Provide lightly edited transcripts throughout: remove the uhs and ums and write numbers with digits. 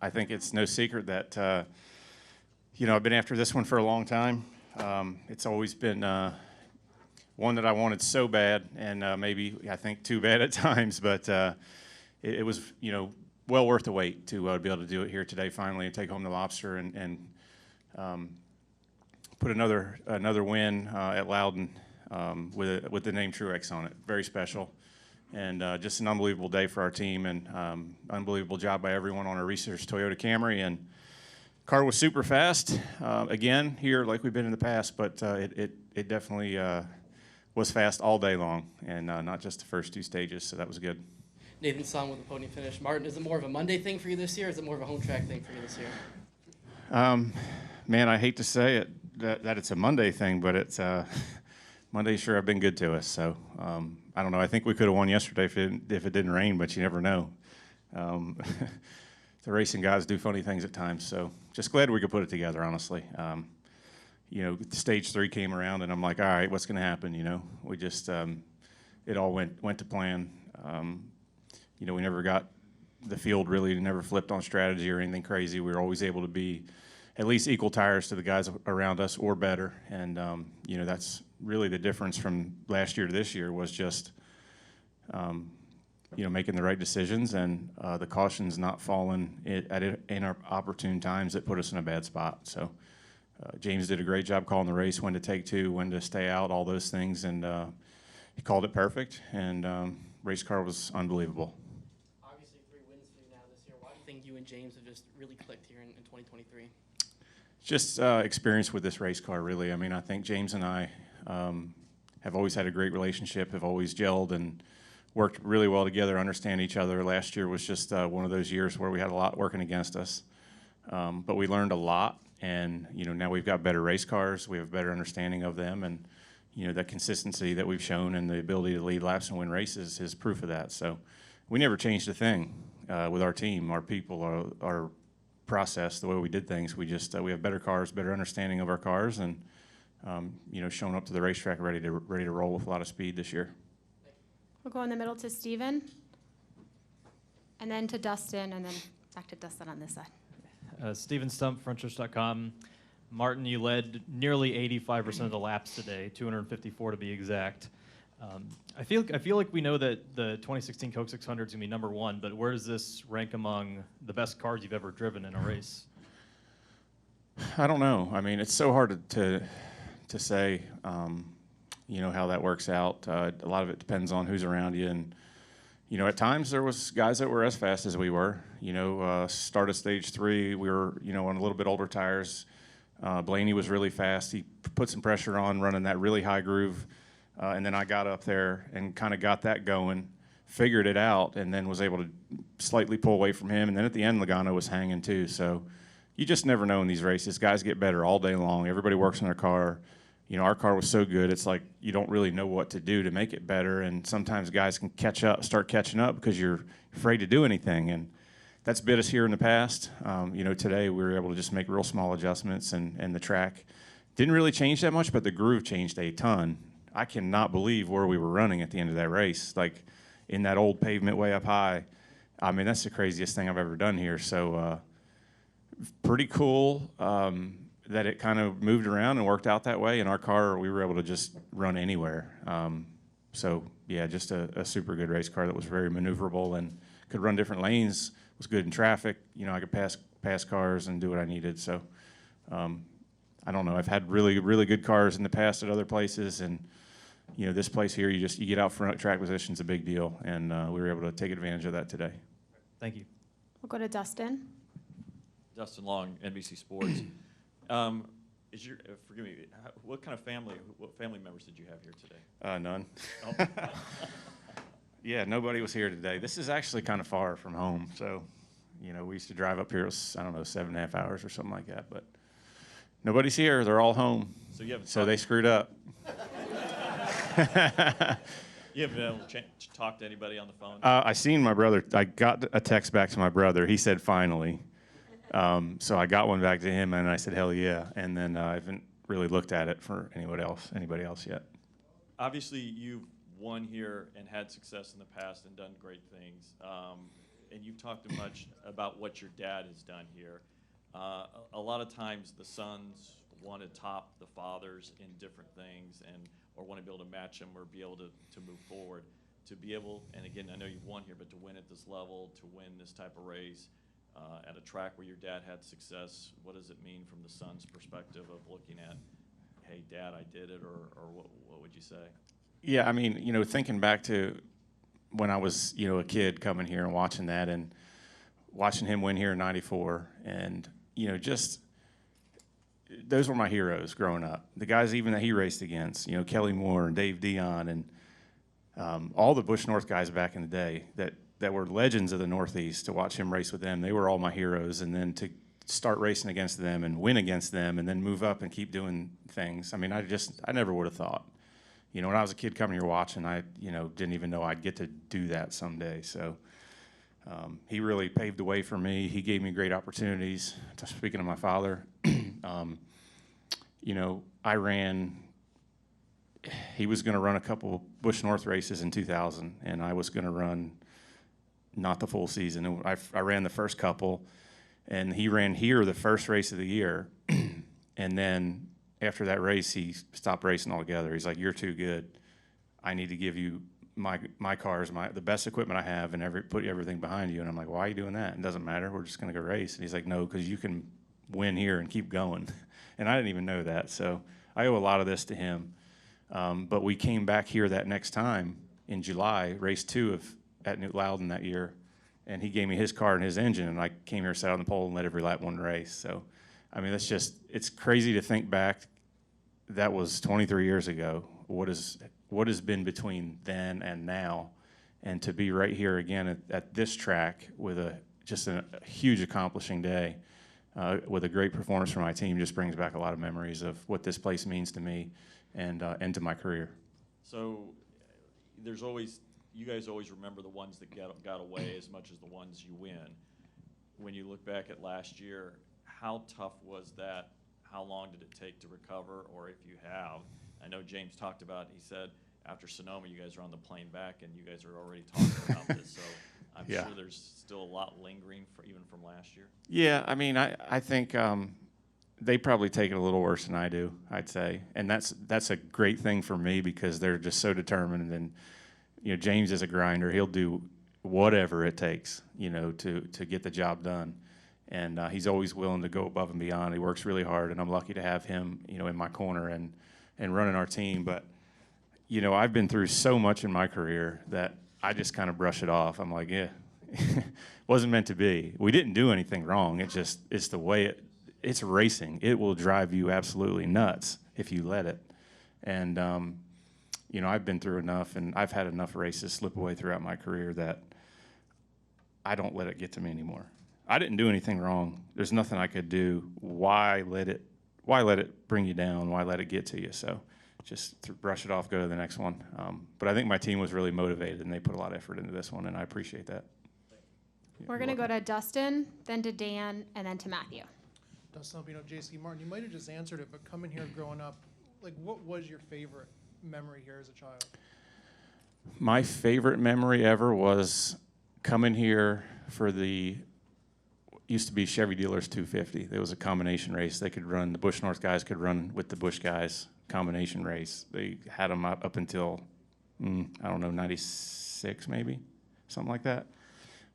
I think it's no secret that, I've been after this one for a long time. It's always been one that I wanted so bad, and maybe I think too bad at times, but it was, well worth the wait to be able to do it here today finally and take home the lobster and put another win at Loudon with the name Truex on it. Very special. And just an unbelievable day for our team, and unbelievable job by everyone on our research Toyota Camry. And car was super fast, again, here like we've been in the past, but it definitely was fast all day long, and not just the first two stages, so that was good. Nathan Song with the podium finish. Martin, is it more of a Monday thing for you this year, or is it more of a home track thing for you this year? Man, I hate to say it, that it's a Monday thing, but it's Mondays sure have been good to us, so I don't know. I think we could have won yesterday if it didn't rain, but you never know. The racing guys do funny things at times, so just glad we could put it together, honestly. Stage 3 came around, and I'm like, all right, what's going to happen, We just, it all went to plan. We never got the field really, never flipped on strategy or anything crazy. We were always able to be at least equal tires to the guys around us or better, and, that's really the difference from last year to this year was just, making the right decisions and the cautions not falling in our opportune times that put us in a bad spot. So James did a great job calling the race, when to take two, when to stay out, all those things, and he called it perfect, and race car was unbelievable. Obviously 3 wins for you now this year. Why do you think you and James have just really clicked here in 2023? Just experience with this race car, really. I mean, I think James and I have always had a great relationship, have always gelled and worked really well together, understand each other. Last year was just one of those years where we had a lot working against us. But we learned a lot, and now we've got better race cars. We have a better understanding of them, and that consistency that we've shown and the ability to lead laps and win races is proof of that. So we never changed a thing with our team, our people, our process, the way we did things. We just we have better cars, better understanding of our cars, and showing up to the racetrack ready to roll with a lot of speed this year. We'll go in the middle to Steven, and then to Dustin, and then back to Dustin on this side. Steven Stump, frontstretch.com. Martin, you led nearly 85% of the laps today, 254 to be exact. I feel like we know that the 2016 Coke 600 is going to be number 1, but where does this rank among the best cars you've ever driven in a race? I don't know. I mean, it's so hard to say, how that works out. A lot of it depends on who's around you, and at times there was guys that were as fast as we were. Start of stage 3, we were on a little bit older tires. Blaney was really fast. He put some pressure on running that really high groove. And then I got up there and kind of got that going, figured it out, and then was able to slightly pull away from him. And then at the end, Logano was hanging too. So you just never know in these races. Guys get better all day long. Everybody works on their car. Our car was so good, it's like you don't really know what to do to make it better. And sometimes guys can start catching up because you're afraid to do anything. And that's bit us here in the past. Today we were able to just make real small adjustments, and the track didn't really change that much, but the groove changed a ton. I cannot believe where we were running at the end of that race, like in that old pavement way up high. I mean, that's the craziest thing I've ever done here. So pretty cool that it kind of moved around and worked out that way. In our car, we were able to just run anywhere. So, yeah, just a super good race car that was very maneuverable and could run different lanes, was good in traffic. I could pass cars and do what I needed. So I don't know. I've had really, really good cars in the past at other places, and this place here, you get out front. Track position's a big deal, and we were able to take advantage of that today. Thank you. We'll go to Dustin. Dustin Long, NBC Sports. Forgive me, what family members did you have here today? None. Oh. Yeah, nobody was here today. This is actually kind of far from home, so we used to drive up here. It was, 7.5 hours or something like that, but nobody's here. They're all home. So they screwed up. You haven't been able to talk to anybody on the phone? I seen my brother. I got a text back to my brother. He said, finally. So I got one back to him, and I said, hell yeah. And then I haven't really looked at it for anybody else yet. Obviously, you've won here and had success in the past and done great things. and you've talked much about what your dad has done here. A lot of times the sons want to top the fathers in different things, or want to be able to match them or be able to move forward. To be able, and again, I know you've won here, but to win at this level, to win this type of race at a track where your dad had success, what does it mean from the son's perspective of looking at, hey, Dad, I did it, or what would you say? Yeah, I mean, thinking back to when I was, a kid coming here and watching that and watching him win here in '94, and, just those were my heroes growing up. The guys even that he raced against, Kelly Moore and Dave Dion and all the Busch North guys back in the day that were legends of the Northeast. To watch him race with them, they were all my heroes. And then to start racing against them and win against them and then move up and keep doing things. I mean, I never would have thought. When I was a kid coming here watching, I, didn't even know I'd get to do that someday. So he really paved the way for me. He gave me great opportunities. Speaking of my father, I ran. He was going to run a couple Busch North races in 2000, and I was going to run not the full season. And I ran the first couple, and he ran here the first race of the year. And then after that race, he stopped racing altogether. He's like, "You're too good. I need to give you my cars, the best equipment I have, and put everything behind you." And I'm like, "Why are you doing that? It doesn't matter. We're just going to go race." And he's like, "No, because you can win here and keep going." And I didn't even know that. So I owe a lot of this to him. But we came back here that next time in July, race 2 at Loudon that year, and he gave me his car and his engine, and I came here, sat on the pole, and led every lap, won the race. So, I mean, it's crazy to think back. That was 23 years ago. What has been between then and now, and to be right here again at this track with just a huge accomplishing day, with a great performance from my team, just brings back a lot of memories of what this place means to me and to my career. So you guys always remember the ones that got away as much as the ones you win. When you look back at last year, how tough was that? How long did it take to recover, or if you have? I know James talked about, he said after Sonoma you guys are on the plane back and you guys are already talking about this, so I'm sure there's still a lot lingering even from last year. Yeah, I mean, I think they probably take it a little worse than I do, I'd say. And that's a great thing for me because they're just so determined. And, James is a grinder. He'll do whatever it takes, to get the job done. And he's always willing to go above and beyond. He works really hard, and I'm lucky to have him, in my corner and running our team. But, I've been through so much in my career that I just kind of brush it off. I'm like, yeah, wasn't meant to be. We didn't do anything wrong. It's the way it's racing. It will drive you absolutely nuts if you let it. And, I've been through enough, and I've had enough races slip away throughout my career that I don't let it get to me anymore. I didn't do anything wrong. There's nothing I could do. Why let it bring you down? Why let it get to you? So just to brush it off, go to the next one. But I think my team was really motivated, and they put a lot of effort into this one, and I appreciate that. We're going to go to Dustin, then to Dan, and then to Matthew. Dustin Albino, J.C. Martin, you might have just answered it, but coming here growing up, what was your favorite memory here as a child? My favorite memory ever was coming here for used to be Chevy Dealers 250. There was a combination race. They could run, the Busch North guys could run with the Busch guys, combination race. They had them up until, 96 maybe, something like that.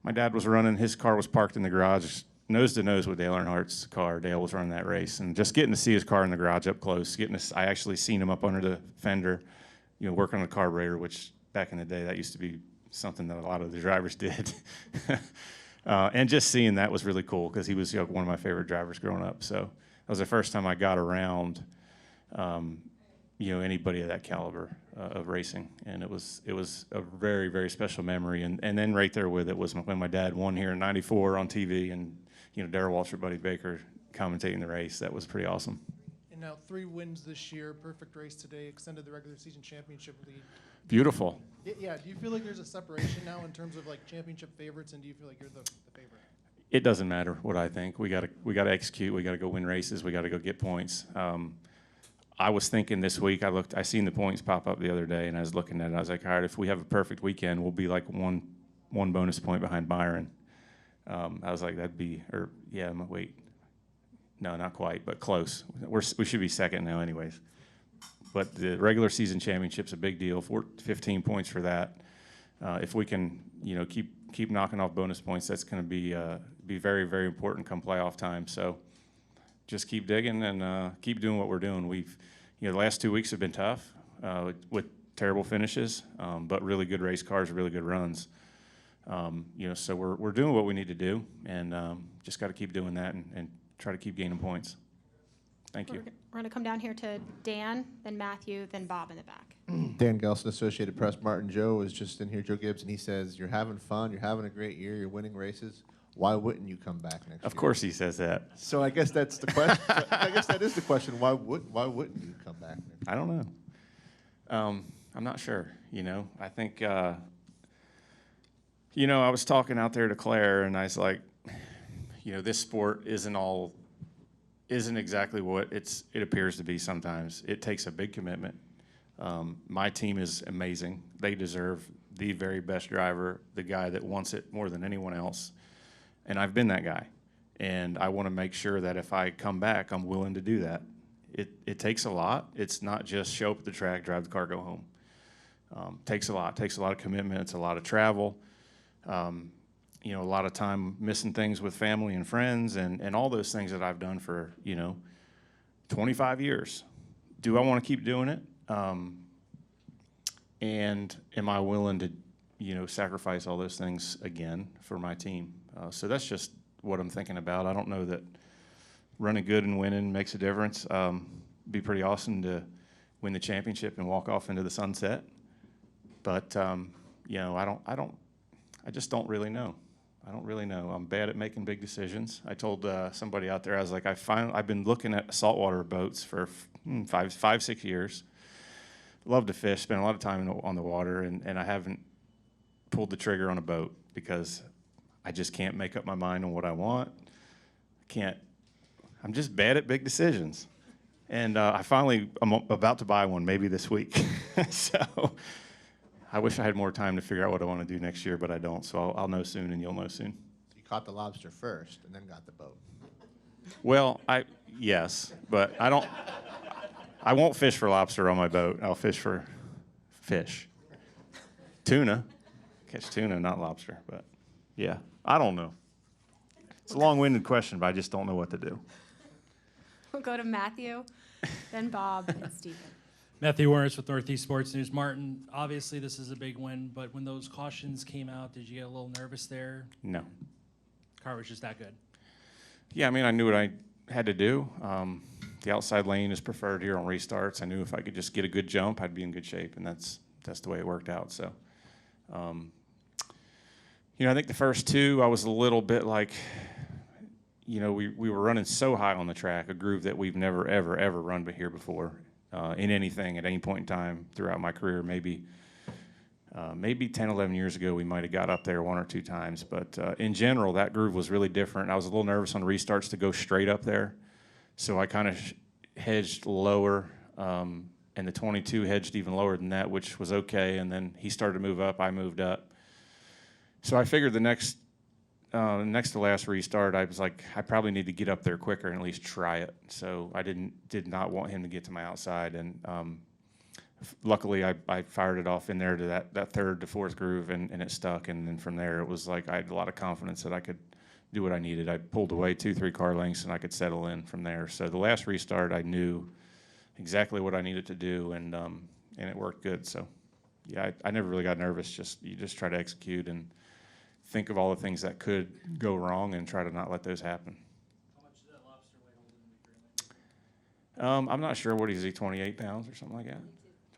My dad was running, his car was parked in the garage, nose to nose with Dale Earnhardt's car. Dale was running that race, and just getting to see his car in the garage up close, I actually seen him up under the fender, working on the carburetor, which back in the day, that used to be something that a lot of the drivers did. And just seeing that was really cool because he was one of my favorite drivers growing up. So that was the first time I got around, anybody of that caliber of racing, and it was a very, very special memory. And then right there with it was when my dad won here in '94 on TV, and Darrell Waltrip, Buddy Baker commentating the race. That was pretty awesome. And now 3 wins this year, perfect race today, extended the regular season championship lead. Beautiful. Yeah. Do you feel like there's a separation now in terms of championship favorites, and do you feel like you're the favorite? It doesn't matter what I think. We got to execute. We got to go win races. We got to go get points. I was thinking this week. I seen the points pop up the other day, and I was looking at it. I was like, all right, if we have a perfect weekend, we'll be like one bonus point behind Byron. I was like, that'd be, or yeah, wait, no, not quite, but close. We should be second now, anyways. But the regular season championship's a big deal. 15 points for that. If we can, keep knocking off bonus points, that's going to be very, very important come playoff time. So just keep digging and keep doing what we're doing. We've, the last 2 weeks have been tough with terrible finishes, but really good race cars, really good runs. So we're doing what we need to do, and just got to keep doing that and try to keep gaining points. Thank you. We're going to come down here to Dan, then Matthew, then Bob in the back. Dan Gelson, Associated Press. Martin, Joe is just in here, Joe Gibbs, and he says, you're having fun, you're having a great year, you're winning races. Why wouldn't you come back next year? Of course he says that. So I guess that's the question. I guess that is the question. Why wouldn't you come back next year? I don't know. I'm not sure, I think, I was talking out there to Claire, and I was like, this sport isn't exactly what it appears to be sometimes. It takes a big commitment. My team is amazing. They deserve the very best driver, the guy that wants it more than anyone else. And I've been that guy. And I want to make sure that if I come back, I'm willing to do that. It takes a lot. It's not just show up at the track, drive the car, go home. Takes a lot. It takes a lot of commitment. It's a lot of travel. A lot of time missing things with family and friends and all those things that I've done for, 25 years. Do I want to keep doing it? And am I willing to, sacrifice all those things again for my team? So that's just what I'm thinking about. I don't know that running good and winning makes a difference. Be pretty awesome to win the championship and walk off into the sunset. But, I just don't really know. I don't really know. I'm bad at making big decisions. I told somebody out there, I was like, I've been looking at saltwater boats for 5-6 years. Love to fish, spend a lot of time on the water, and I haven't pulled the trigger on a boat because I just can't make up my mind on what I want. I'm just bad at big decisions. And I'm about to buy one maybe this week. So I wish I had more time to figure out what I want to do next year, but I don't. So I'll know soon, and you'll know soon. You caught the lobster first and then got the boat. Well, yes, but I won't fish for lobster on my boat. I'll fish for fish. Tuna. Catch tuna, not lobster. But, yeah, I don't know. It's a long-winded question, but I just don't know what to do. We'll go to Matthew, then Bob, and Stephen. Matthew Warris with Northeast Sports News. Martin, obviously this is a big win, but when those cautions came out, did you get a little nervous there? No. Car was just that good. Yeah, I knew what I had to do. The outside lane is preferred here on restarts. I knew if I could just get a good jump, I'd be in good shape, and that's the way it worked out. So, I think the first two, I was a little bit like, we were running so high on the track, a groove that we've never, ever, ever run here before in anything at any point in time throughout my career. Maybe 10, 11 years ago, we might have got up there one or two times. But in general, that groove was really different. I was a little nervous on restarts to go straight up there. So I kind of hedged lower, and the 22 hedged even lower than that, which was okay. And then he started to move up, I moved up. So I figured the next to last restart, I was like, I probably need to get up there quicker and at least try it. So I did not want him to get to my outside. And luckily, I fired it off in there to that third to fourth groove, and it stuck. And then from there, it was like I had a lot of confidence that I could do what I needed. I pulled away 2-3 car lengths, and I could settle in from there. So the last restart, I knew exactly what I needed to do, and it worked good. So, yeah, I never really got nervous. You just try to execute and think of all the things that could go wrong and try to not let those happen. How much did that lobster weigh holding the I'm not sure. What is he, 28 pounds or something like that?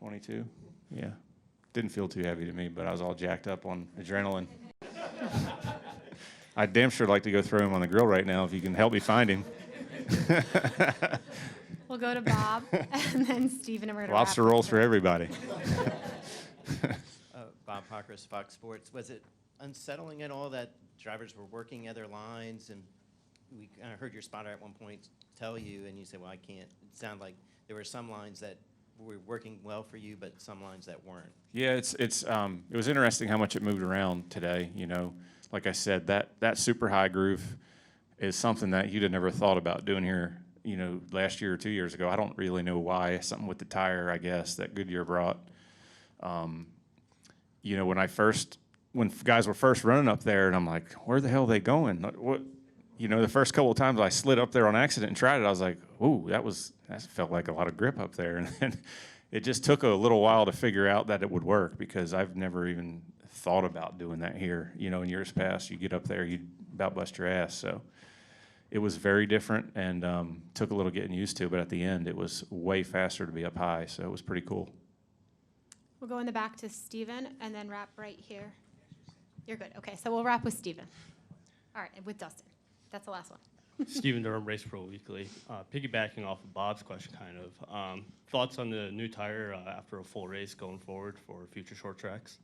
22? Yeah. Didn't feel too heavy to me, but I was all jacked up on adrenaline. I'd damn sure like to go throw him on the grill right now if you can help me find him. We'll go to Bob, and then Stephen, and we're going to Lobster rolls for everybody. Bob Pockris, Fox Sports. Was it unsettling at all that drivers were working other lines? And we kind of heard your spotter at one point tell you, and you said, well, I can't. It sounded like there were some lines that were working well for you, but some lines that weren't? Yeah, it was interesting how much it moved around today. You know, like I said, that super high groove is something that you'd have never thought about doing here. You know, last year or 2 years ago. I don't really know why. Something with the tire, I guess, that Goodyear brought. You know, when guys were first running up there, and I'm like, where the hell are they going? What? You know, the first couple of times I slid up there on accident and tried it, I was like, ooh, that felt like a lot of grip up there. And then it just took a little while to figure out that it would work, because I've never even thought about doing that here. You know, in years past, you get up there, you'd about bust your ass. So it was very different, and took a little getting used to, but at the end, it was way faster to be up high, so it was pretty cool. We'll go in the back to Steven and then wrap right here. You're good. Okay, so we'll wrap with Steven. All right, and with Dustin. That's the last one. Stephen Durham, Race Pro Weekly. Piggybacking off of Bob's question, kind of. Thoughts on the new tire after a full race going forward for future short tracks?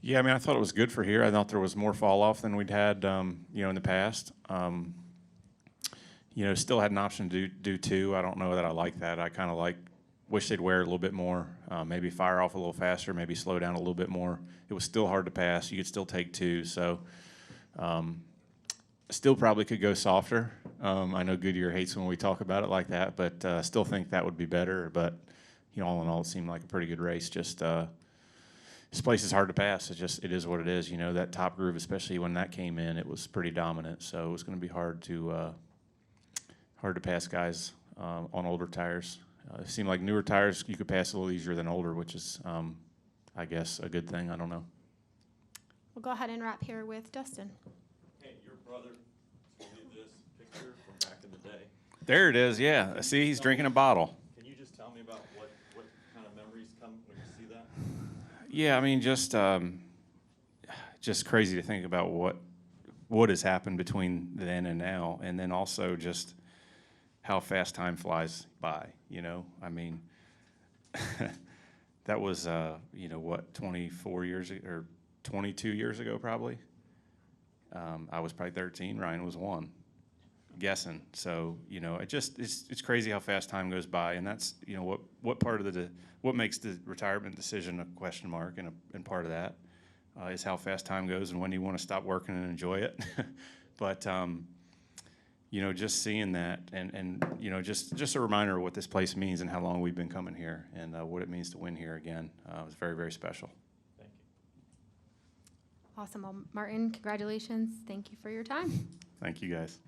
Yeah, I mean, I thought it was good for here. I thought there was more fall off than we'd had, you know, in the past. You know, still had an option to do two. I don't know that I like that. I kind of wish they'd wear it a little bit more, maybe fire off a little faster, maybe slow down a little bit more. It was still hard to pass. You could still take two, so still probably could go softer. I know Goodyear hates when we talk about it like that, but still think that would be better. But, you know, all in all, it seemed like a pretty good race. Just this place is hard to pass. It is what it is. You know, that top groove, especially when that came in, it was pretty dominant. So it was going to be hard to pass guys on older tires. It seemed like newer tires you could pass a little easier than older, which is, I guess, a good thing. I don't know. We'll go ahead and wrap here with Dustin. Hey, your brother told me this picture from back in the day. There it is, yeah. See, he's drinking a bottle. Can you just tell me about what kind of memories come when you see that? Yeah, I mean, just crazy to think about what has happened between then and now, and then also just how fast time flies by, you know? I mean, that was, you know, what, 24 years or 22 years ago, probably? I was probably 13, Ryan was 1, guessing. So, you know, it's crazy how fast time goes by, and that's, you know, what makes the retirement decision a question mark, and part of that is how fast time goes and when you want to stop working and enjoy it. But, you know, just seeing that, and you know, just a reminder of what this place means and how long we've been coming here, and what it means to win here again. It was very, very special. Thank you. Awesome. Well, Martin, congratulations. Thank you for your time. Thank you, guys.